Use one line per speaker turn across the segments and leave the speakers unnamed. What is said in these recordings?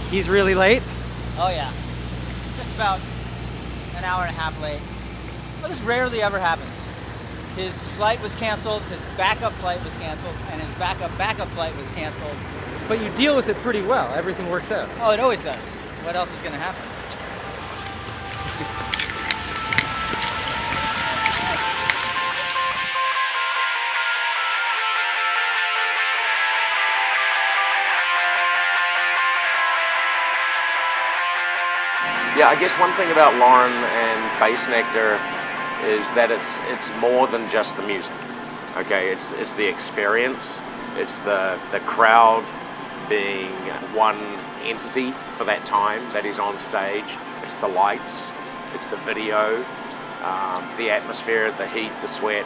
He's really late?
Oh yeah, just about an hour and a half late. Well, this rarely ever happens. His flight was canceled, his backup flight was canceled, and his backup flight was canceled.
But you deal with it pretty well. Everything works out.
Oh, it always does. What else is going to happen?
Yeah, I guess one thing about Lauren and Bassnectar is that it's more than just the music. Okay, it's the experience. It's the crowd being one entity for that time that is on stage. It's the lights, it's the video, the atmosphere, the heat, the sweat,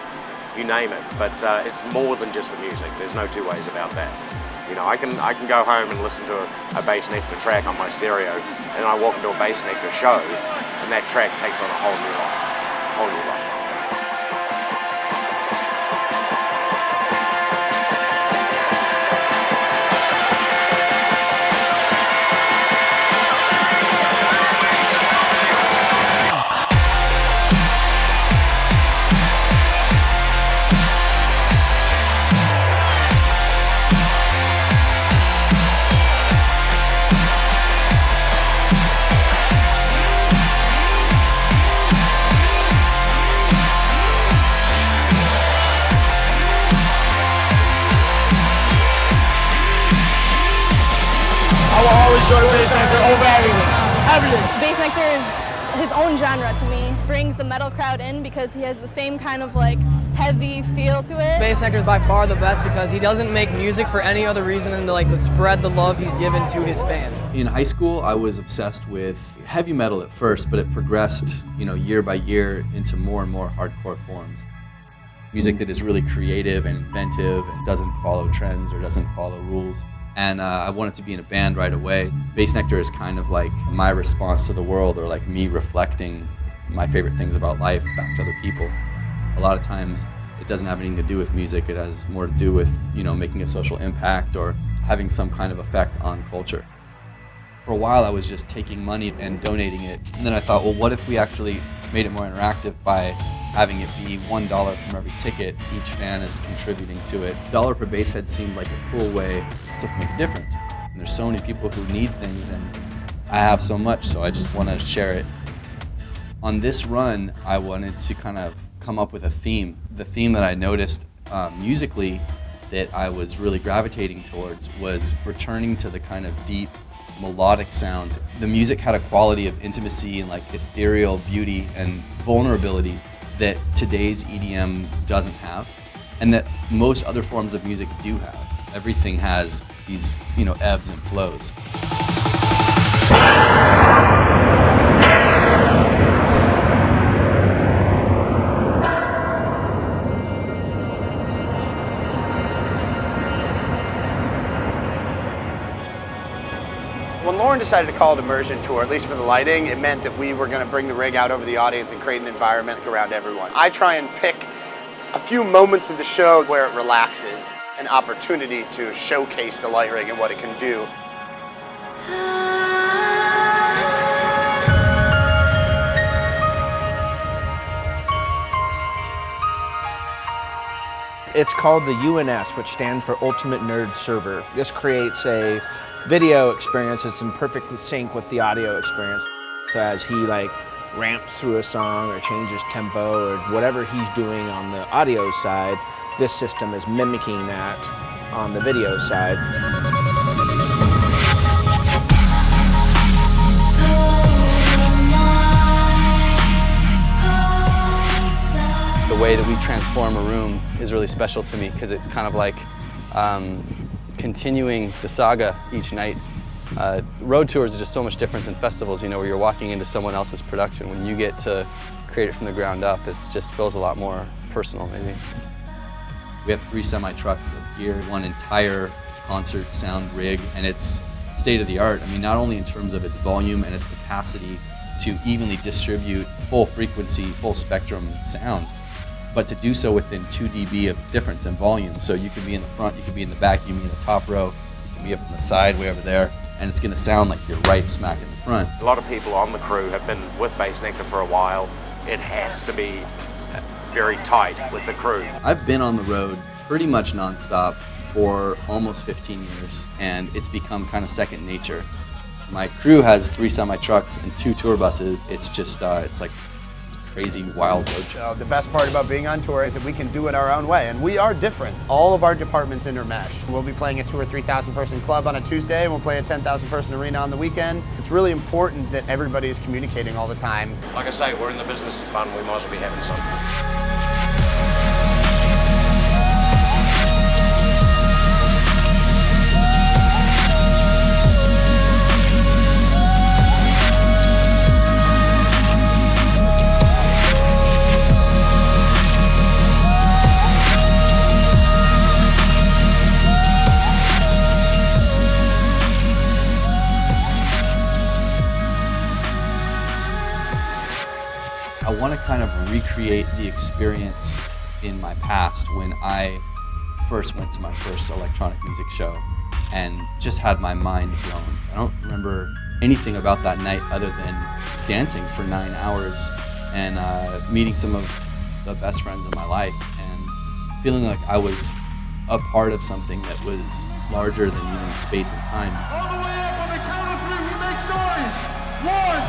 you name it. But it's more than just the music. There's no two ways about that. You know, I can go home and listen to a Bassnectar track on my stereo, and I walk into a Bassnectar show, and that track takes on a whole new life, whole new life.
I will always go to Bassnectar over everything. Everything.
Bassnectar is his own genre to me. Brings the metal crowd in because he has the same kind of like heavy feel to it.
Bassnectar is by far the best because he doesn't make music for any other reason than to spread the love he's given to his fans.
In high school, I was obsessed with heavy metal at first, but it progressed, year by year into more and more hardcore forms. Music that is really creative and inventive and doesn't follow trends or doesn't follow rules. And I wanted to be in a band right away. Bassnectar is kind of like my response to the world, or like me reflecting my favorite things about life back to other people. A lot of times it doesn't have anything to do with music, it has more to do with making a social impact or having some kind of effect on culture. For a while I was just taking money and donating it, and then I thought, well, what if we actually made it more interactive by having it be $1 from every ticket, each fan is contributing to it. $1 per bass head seemed like a cool way to make a difference. And there's so many people who need things, and I have so much, so I just want to share it. On this run, I wanted to kind of come up with a theme. The theme that I noticed musically that I was really gravitating towards was returning to the kind of deep, melodic sounds. The music had a quality of intimacy and ethereal beauty and vulnerability that today's EDM doesn't have, and that most other forms of music do have. Everything has these, ebbs and flows.
When Lauren decided to call it Immersion Tour, at least for the lighting, it meant that we were going to bring the rig out over the audience and create an environment around everyone. I try and pick a few moments of the show where it relaxes, an opportunity to showcase the light rig and what it can do.
It's called the UNS, which stands for Ultimate Nerd Server. This creates a video experience that's in perfect sync with the audio experience. So as he ramps through a song or changes tempo or whatever he's doing on the audio side, this system is mimicking that on the video side.
The way that we transform a room is really special to me because it's kind of like continuing the saga each night. Road tours are just so much different than festivals, where you're walking into someone else's production. When you get to create it from the ground up, it just feels a lot more personal, maybe. We have 3 semi-trucks of gear, 1 entire concert sound rig, and it's state-of-the-art. I mean, not only in terms of its volume and its capacity to evenly distribute full frequency, full spectrum sound, but to do so within 2 dB of difference in volume. So you could be in the front, you could be in the back, you can be in the top row, you can be up on the side, way over there. and it's going to sound like you're right smack in the front.
A lot of people on the crew have been with Bassnectar for a while. It has to be very tight with the crew.
I've been on the road pretty much nonstop for almost 15 years, and it's become kind of second nature. My crew has 3 semi-trucks and 2 tour buses. It's just, it's like this crazy wild road show.
The best part about being on tour is that we can do it our own way, and we are different. All of our departments intermesh. We'll be playing a 2,000 or 3,000 person club on a Tuesday, and we'll play a 10,000 person arena on the weekend. It's really important that everybody is communicating all the time.
Like I say, we're in the business of fun. We might as well be having some.
I want to kind of recreate the experience in my past when I first went to my first electronic music show and just had my mind blown. I don't remember anything about that night other than dancing for 9 hours and meeting some of the best friends in my life and feeling like I was a part of something that was larger than even space and time.
All the way up on the count of 3, we make noise. 1,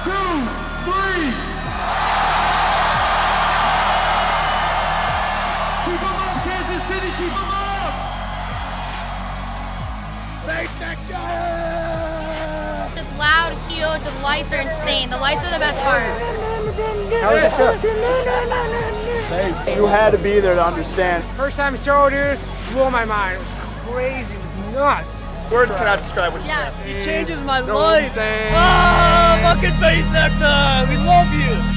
2, 3. Keep 'em up, Kansas City, keep 'em up! Bassnectar!
It's loud, huge, the lights are insane. The lights are the best part.
How was the show?
You had to be there to understand.
First time show, dude, blew my mind. It was crazy. It was nuts.
Words cannot describe what you
Yeah.
It changes my life.
Insane.
Oh, fucking Bassnectar! We love you!